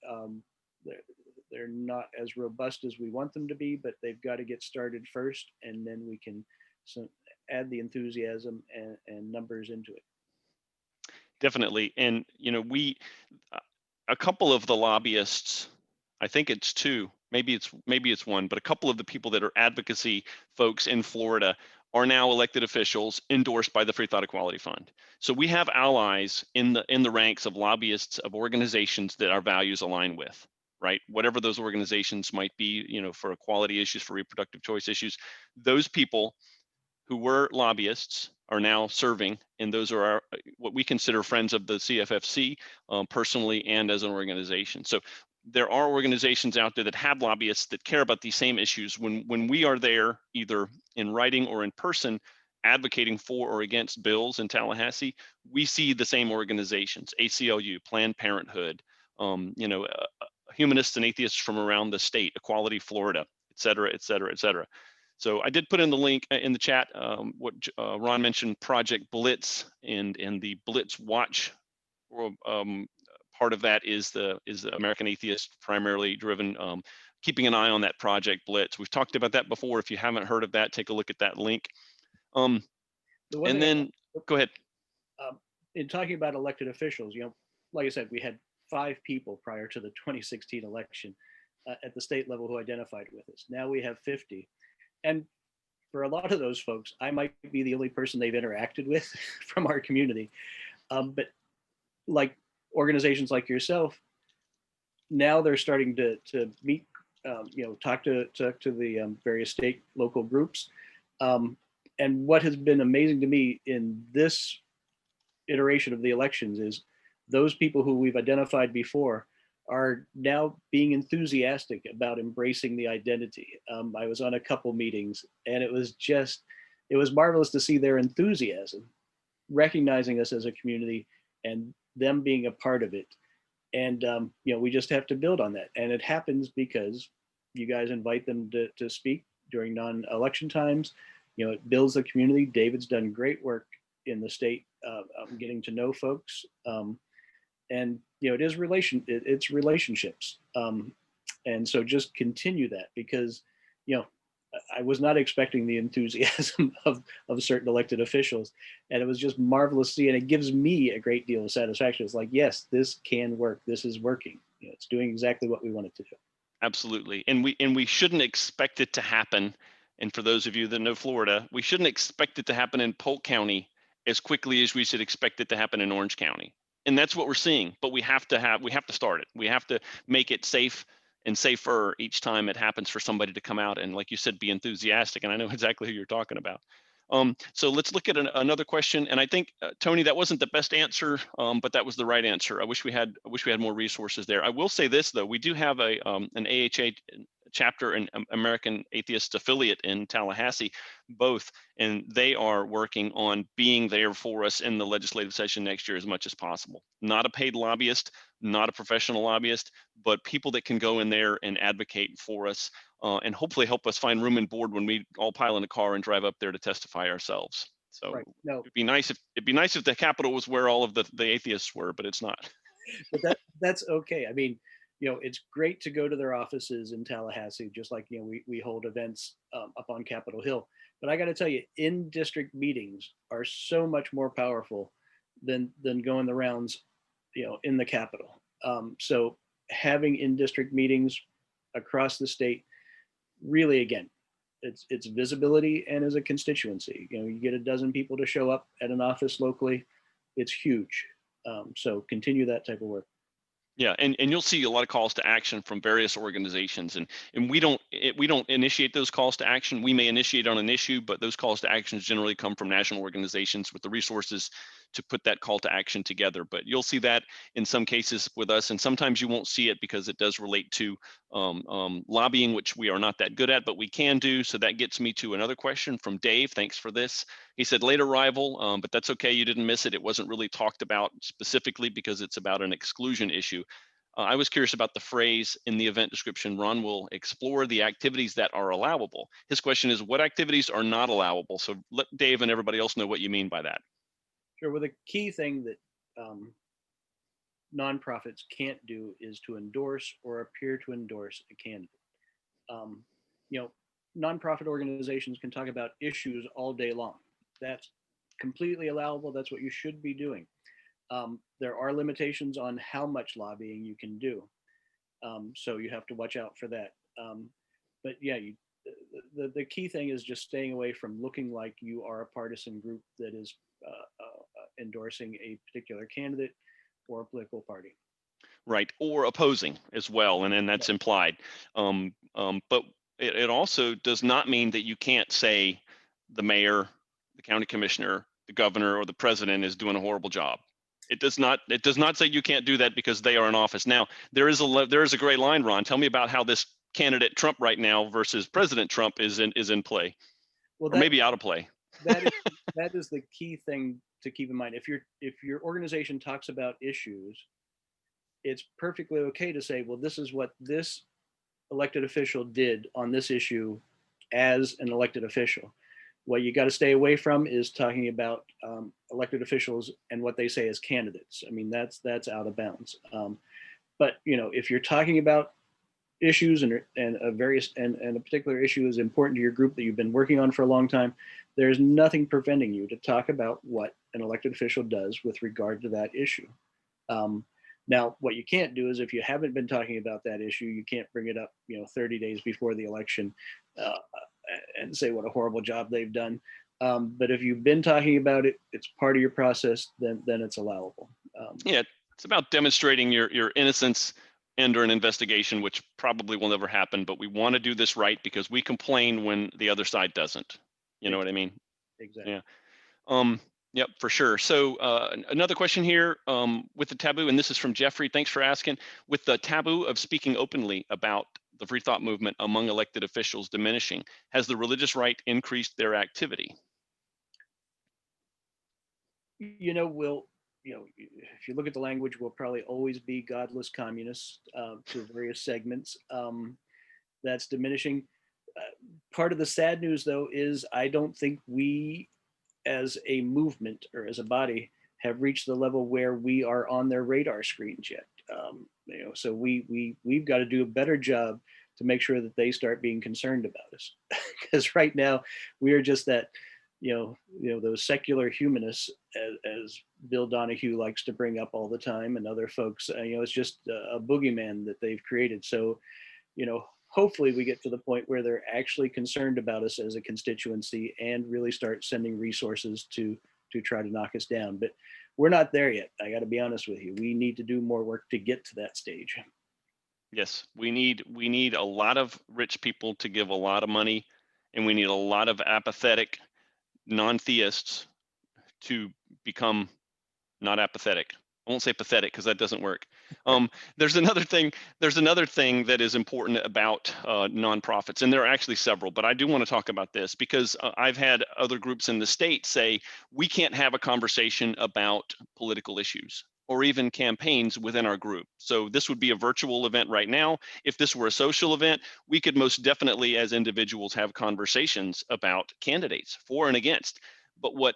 They're not as robust as we want them to be, but they've got to get started first, and then we can add the enthusiasm and numbers into it. Definitely. And a couple of the lobbyists, I think it's two, maybe it's one, but a couple of the people that are advocacy folks in Florida are now elected officials endorsed by the Freethought Equality Fund. So we have allies in the ranks of lobbyists of organizations that our values align with, right? Whatever those organizations might be, for equality issues, for reproductive choice issues, those people who were lobbyists are now serving, and those are what we consider friends of the CFFC, personally and as an organization. So there are organizations out there that have lobbyists that care about these same issues. When we are there, either in writing or in person, advocating for or against bills in Tallahassee, we see the same organizations: ACLU, Planned Parenthood, humanists and atheists from around the state, Equality Florida, et cetera, et cetera, et cetera. So I did put in the link in the chat, what Ron mentioned, Project Blitz, and the Blitz Watch part of that is the American Atheist primarily driven, keeping an eye on that Project Blitz. We've talked about that before. If you haven't heard of that, take a look at that link. And then go ahead. In talking about elected officials, like I said, we had 5 people prior to the 2016 election at the state level who identified with us. Now we have 50. And for a lot of those folks, I might be the only person they've interacted with from our community. But like organizations like yourself, now they're starting to meet, talk to the various state, local groups. And what has been amazing to me in this iteration of the elections is those people who we've identified before are now being enthusiastic about embracing the identity. I was on a couple meetings, and it was just it was marvelous to see their enthusiasm, recognizing us as a community and them being a part of it. And we just have to build on that. And it happens because you guys invite them to speak during non-election times. It builds the community. David's done great work in the state, getting to know folks. And it's relationships. And so just continue that, because I was not expecting the enthusiasm of certain elected officials, and it was just marvelous to see. And it gives me a great deal of satisfaction. It's like, yes, this can work. This is working. It's doing exactly what we want it to do. Absolutely, and we shouldn't expect it to happen. And for those of you that know Florida, we shouldn't expect it to happen in Polk County as quickly as we should expect it to happen in Orange County. And that's what we're seeing. But we have to start it. We have to make it safe and safer each time it happens for somebody to come out and, like you said, be enthusiastic. And I know exactly who you're talking about. So let's look at another question. And I think, Tony, that wasn't the best answer, but that was the right answer. I wish we had more resources there. I will say this, though. We do have an AHA chapter and American Atheist affiliate in Tallahassee, both, and they are working on being there for us in the legislative session next year as much as possible. Not a paid lobbyist, not a professional lobbyist, but people that can go in there and advocate for us, and hopefully help us find room and board when we all pile in a car and drive up there to testify ourselves. So right. No, it'd be nice if the Capitol was where all of the atheists were, but it's not. But that's okay. I mean, it's great to go to their offices in Tallahassee, just like we hold events up on Capitol Hill. But I got to tell you, in district meetings are so much more powerful than going the rounds, in the Capitol. So having in district meetings across the state, really, again, it's visibility, and as a constituency, you get a dozen people to show up at an office locally, it's huge. So continue that type of work. Yeah, and you'll see a lot of calls to action from various organizations, and we don't initiate those calls to action. We may initiate on an issue, but those calls to actions generally come from national organizations with the resources to put that call to action together. But you'll see that in some cases with us, and sometimes you won't see it because it does relate to lobbying, which we are not that good at, but we can do. So that gets me to another question from Dave. Thanks for this. He said late arrival, but that's okay. You didn't miss it. It wasn't really talked about specifically because it's about an exclusion issue. I was curious about the phrase in the event description. Ron will explore the activities that are allowable. His question is, what activities are not allowable? So let Dave and everybody else know what you mean by that. Sure. Well, the key thing that nonprofits can't do is to endorse or appear to endorse a candidate. Nonprofit organizations can talk about issues all day long. That's completely allowable. That's what you should be doing. There are limitations on how much lobbying you can do. So you have to watch out for that. But yeah, the key thing is just staying away from looking like you are a partisan group that is endorsing a particular candidate or a political party. Right, or opposing as well, and then that's implied. But it also does not mean that you can't say the mayor, the county commissioner, the governor, or the president is doing a horrible job. It does not say you can't do that because they are in office. Now, there is a gray line, Ron. Tell me about how this candidate Trump right now versus President Trump is in play, well, or maybe out of play. that is the key thing to keep in mind. If your organization talks about issues, it's perfectly okay to say, well, this is what this elected official did on this issue as an elected official. What you got to stay away from is talking about elected officials and what they say as candidates. I mean, that's out of bounds. But if you're talking about issues and a particular issue is important to your group that you've been working on for a long time, there's nothing preventing you to talk about what an elected official does with regard to that issue. Now, what you can't do is, if you haven't been talking about that issue, you can't bring it up, 30 days before the election and say what a horrible job they've done. But if you've been talking about it, it's part of your process, then it's allowable. Yeah, it's about demonstrating your innocence under an investigation, which probably will never happen. But we want to do this right because we complain when the other side doesn't. You know what I mean? Exactly. Yeah. Yep, for sure. So another question here with the taboo, and this is from Jeffrey. Thanks for asking. With the taboo of speaking openly about the free thought movement among elected officials diminishing, has the religious right increased their activity? We'll, if you look at the language, we'll probably always be godless communists to various segments. That's diminishing. Part of the sad news, though, is I don't think we, as a movement or as a body, have reached the level where we are on their radar screens yet. So we've got to do a better job to make sure that they start being concerned about us, because right now we are just that, those secular humanists, as Bill Donahue likes to bring up all the time, and other folks. It's just a boogeyman that they've created. So, hopefully we get to the point where they're actually concerned about us as a constituency and really start sending resources to try to knock us down. But we're not there yet. I got to be honest with you. We need to do more work to get to that stage. Yes, we need a lot of rich people to give a lot of money, and we need a lot of apathetic non-theists to become not apathetic. I won't say pathetic because that doesn't work. There's another thing. There's another thing that is important about nonprofits, and there are actually several. But I do want to talk about this because I've had other groups in the state say we can't have a conversation about political issues or even campaigns within our group. So this would be a virtual event right now. If this were a social event, we could most definitely, as individuals, have conversations about candidates for and against. But what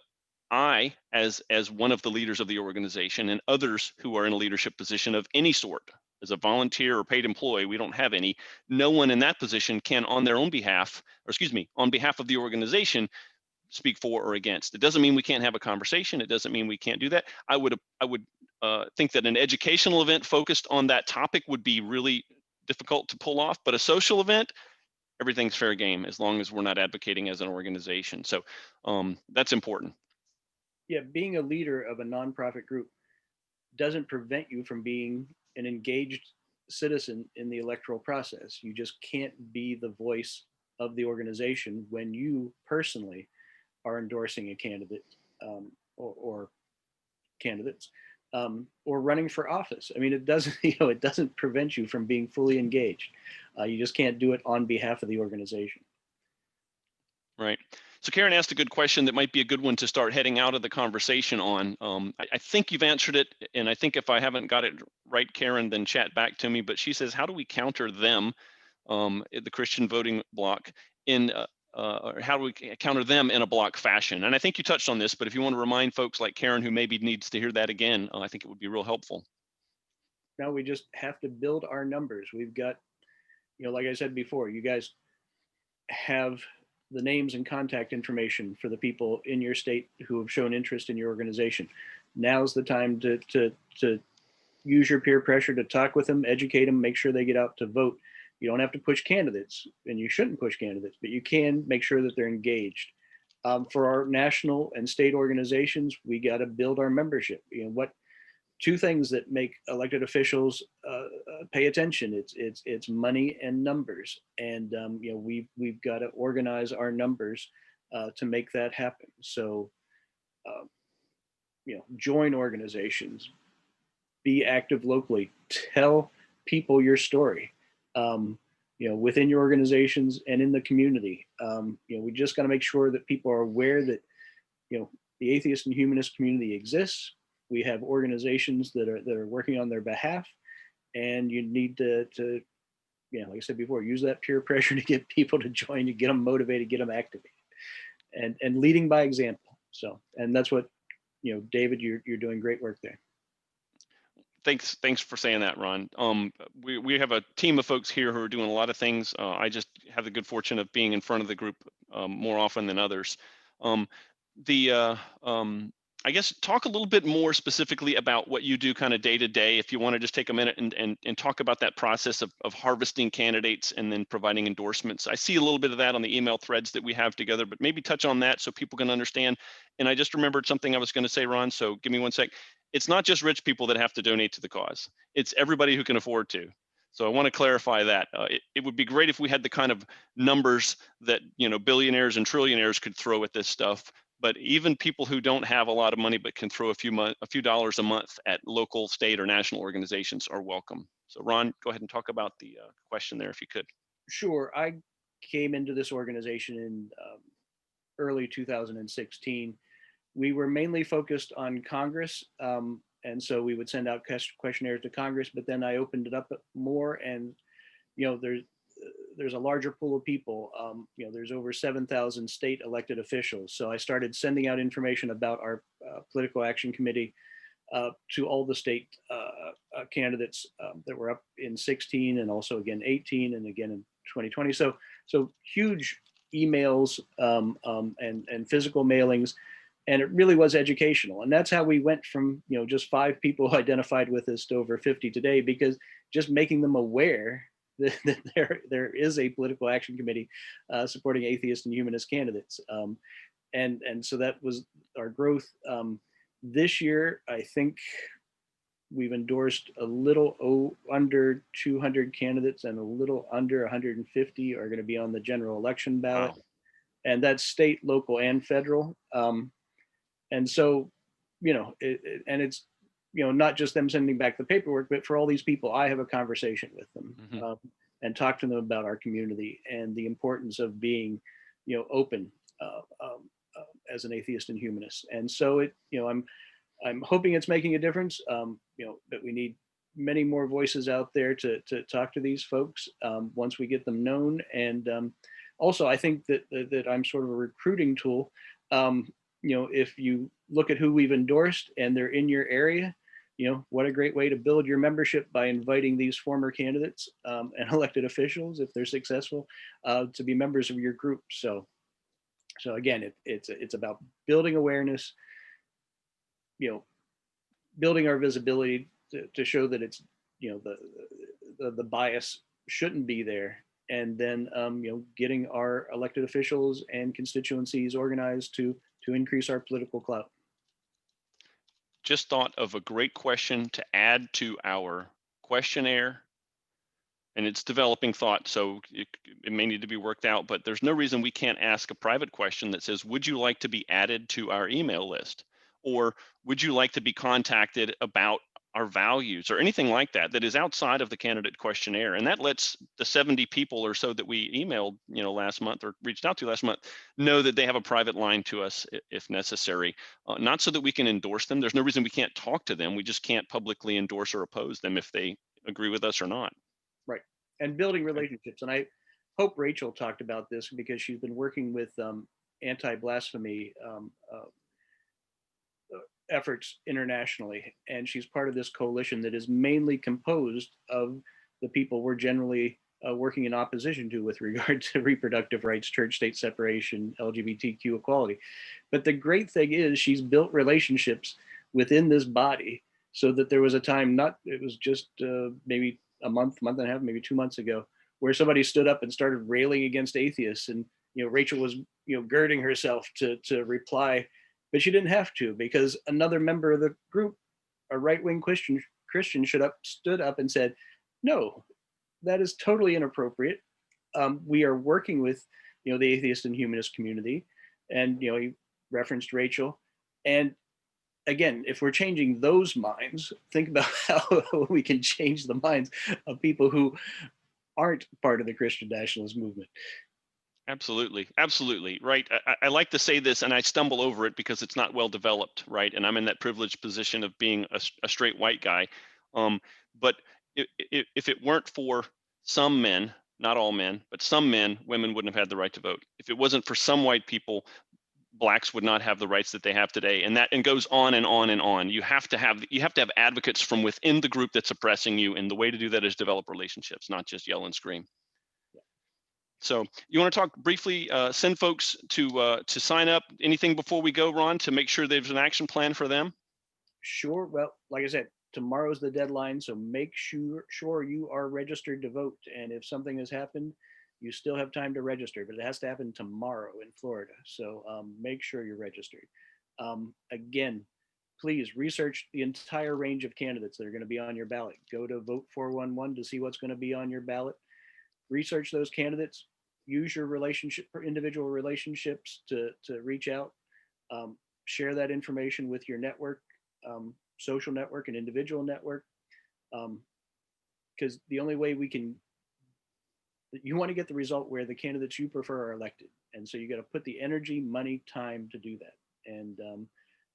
I, as one of the leaders of the organization, and others who are in a leadership position of any sort, as a volunteer or paid employee, we don't have any. No one in that position can, on their own behalf, or excuse me, on behalf of the organization, speak for or against. It doesn't mean we can't have a conversation. It doesn't mean we can't do that. I would think that an educational event focused on that topic would be really difficult to pull off. But a social event, everything's fair game as long as we're not advocating as an organization. So that's important. Yeah, being a leader of a nonprofit group doesn't prevent you from being an engaged citizen in the electoral process. You just can't be the voice of the organization when you personally are endorsing a candidate, or candidates, or running for office. I mean, it doesn't, it doesn't prevent you from being fully engaged. You just can't do it on behalf of the organization. Right. So Karen asked a good question that might be a good one to start heading out of the conversation on. I think you've answered it, and I think if I haven't got it right, Karen, then chat back to me. But she says, how do we counter them, the Christian voting bloc, in or how do we counter them in a block fashion? And I think you touched on this, but if you want to remind folks like Karen who maybe needs to hear that again, I think it would be real helpful. Now we just have to build our numbers. We've got, like I said before, you guys have the names and contact information for the people in your state who have shown interest in your organization. Now's the time to use your peer pressure to talk with them, educate them, make sure they get out to vote. You don't have to push candidates, and you shouldn't push candidates, but you can make sure that they're engaged. For our national and state organizations, we got to build our membership. What two things that make elected officials pay attention? It's money and numbers, and we've got to organize our numbers to make that happen. So, join organizations, be active locally, tell people your story, within your organizations and in the community. We just got to make sure that people are aware that, the atheist and humanist community exists. We have organizations that are working on their behalf, and you need to like I said before, use that peer pressure to get people to join you, get them motivated, get them activated, and leading by example. So, and that's what, David, you're doing great work there. Thanks for saying that, Ron. We have a team of folks here who are doing a lot of things. I just have the good fortune of being in front of the group more often than others. I guess talk a little bit more specifically about what you do kind of day to day, if you want to just take a minute and talk about that process of harvesting candidates and then providing endorsements. I see a little bit of that on the email threads that we have together, but maybe touch on that so people can understand. And I just remembered something I was going to say, Ron, so give me one sec. It's not just rich people that have to donate to the cause. It's everybody who can afford to. So I want to clarify that. It would be great if we had the kind of numbers that billionaires and trillionaires could throw at this stuff. But even people who don't have a lot of money but can throw a few dollars a month at local, state, or national organizations are welcome. So Ron, go ahead and talk about the question there if you could. Sure. I came into this organization in early 2016. we were mainly focused on Congress. And so we would send out questionnaires to Congress, but then I opened it up more, and there's a larger pool of people. There's over 7,000 state elected officials. So I started sending out information about our political action committee to all the state candidates that were up in 16 and also again 18 and again in 2020. So huge emails and physical mailings, and it really was educational. And that's how we went from just 5 people identified with us to over 50 today, because just making them aware that there is a political action committee supporting atheist and humanist candidates. And so that was our growth. This year, I think we've endorsed a little under 200 candidates, and a little under 150 are going to be on the general election ballot. Wow. And that's state, local, and federal. And so, and it's, not just them sending back the paperwork, but for all these people, I have a conversation with them and talk to them about our community and the importance of being, open as an atheist and humanist. And so I'm hoping it's making a difference. But we need many more voices out there to talk to these folks once we get them known. And also, I think that I'm sort of a recruiting tool. If you look at who we've endorsed and they're in your area, what a great way to build your membership by inviting these former candidates and elected officials, if they're successful, to be members of your group. So again, it's about building awareness, building our visibility to show that it's, the bias shouldn't be there. And then, getting our elected officials and constituencies organized to increase our political clout. Just thought of a great question to add to our questionnaire, and it's developing thought, so it may need to be worked out, but there's no reason we can't ask a private question that says, would you like to be added to our email list? Or would you like to be contacted about our values, or anything like that, that is outside of the candidate questionnaire? And that lets the 70 people or so that we emailed, last month, or reached out to last month, know that they have a private line to us if necessary. Not so that we can endorse them. There's no reason we can't talk to them. We just can't publicly endorse or oppose them if they agree with us or not. Right. And building relationships. And I hope Rachel talked about this, because she's been working with anti-blasphemy efforts internationally, and she's part of this coalition that is mainly composed of the people we're generally working in opposition to with regard to reproductive rights, church-state separation, LGBTQ equality. But the great thing is she's built relationships within this body, so that there was a time, it was just maybe a month and a half, maybe 2 months ago, where somebody stood up and started railing against atheists, and Rachel was girding herself to reply. But she didn't have to, because another member of the group, a right-wing Christian, stood up and said, no, that is totally inappropriate. We are working with, the atheist and humanist community. And, he referenced Rachel. And again, if we're changing those minds, think about how we can change the minds of people who aren't part of the Christian nationalist movement. Absolutely. Absolutely. Right. I like to say this, and I stumble over it because it's not well developed. Right. And I'm in that privileged position of being a straight white guy. But if it weren't for some men, not all men, but some men, women wouldn't have had the right to vote. If it wasn't for some white people, blacks would not have the rights that they have today. And that goes on and on and on. You have to have advocates from within the group that's oppressing you. And the way to do that is develop relationships, not just yell and scream. So you want to talk briefly, send folks to sign up, anything before we go, Ron, to make sure there's an action plan for them? Sure. Well, like I said, tomorrow's the deadline, so make sure you are registered to vote. And if something has happened, you still have time to register, but it has to happen tomorrow in Florida. So make sure you're registered. Again, please research the entire range of candidates that are going to be on your ballot. Go to Vote 411 to see what's going to be on your ballot. Research those candidates. Use your individual relationships to reach out. Share that information with your network, social network and individual network. Because the only way you want to get the result where the candidates you prefer are elected. And so you got to put the energy, money, time to do that. And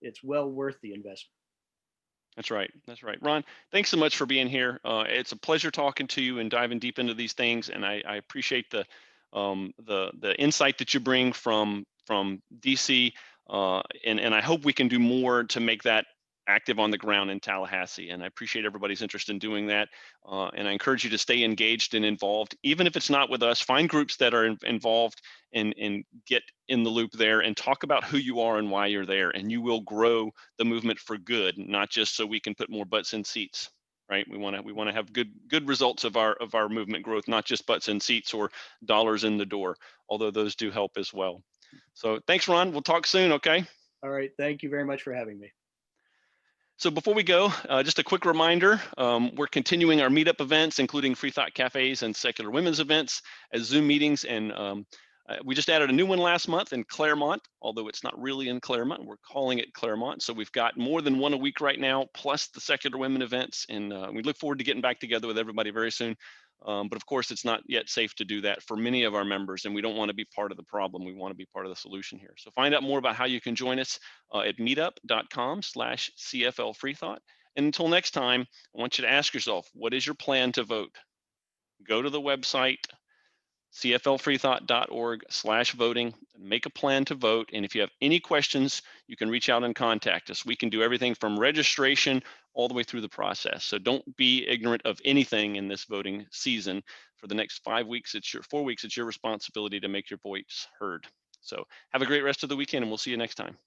it's well worth the investment. That's right. That's right. Ron, thanks so much for being here. It's a pleasure talking to you and diving deep into these things. And I appreciate the insight that you bring from DC. And I hope we can do more to make that active on the ground in Tallahassee. And I appreciate everybody's interest in doing that. And I encourage you to stay engaged and involved, even if it's not with us. Find groups that are involved and get in the loop there and talk about who you are and why you're there. And you will grow the movement for good, not just so we can put more butts in seats. Right? We want to have good results of our movement growth, not just butts in seats or dollars in the door, although those do help as well. So thanks, Ron. We'll talk soon. Okay. All right. Thank you very much for having me. So before we go, just a quick reminder, we're continuing our meetup events, including Freethought Cafes and secular women's events as Zoom meetings. And we just added a new one last month in Claremont, although it's not really in Claremont. We're calling it Claremont. So we've got more than one a week right now, plus the secular women events. And we look forward to getting back together with everybody very soon. But of course, it's not yet safe to do that for many of our members, and we don't want to be part of the problem. We want to be part of the solution here. So find out more about how you can join us at meetup.com/CFL Freethought. And until next time, I want you to ask yourself, what is your plan to vote? Go to the website, cflfreethought.org/voting, make a plan to vote. And if you have any questions, you can reach out and contact us. We can do everything from registration all the way through the process. So don't be ignorant of anything in this voting season. For the next 4 weeks, it's your responsibility to make your voice heard. So have a great rest of the weekend, and we'll see you next time.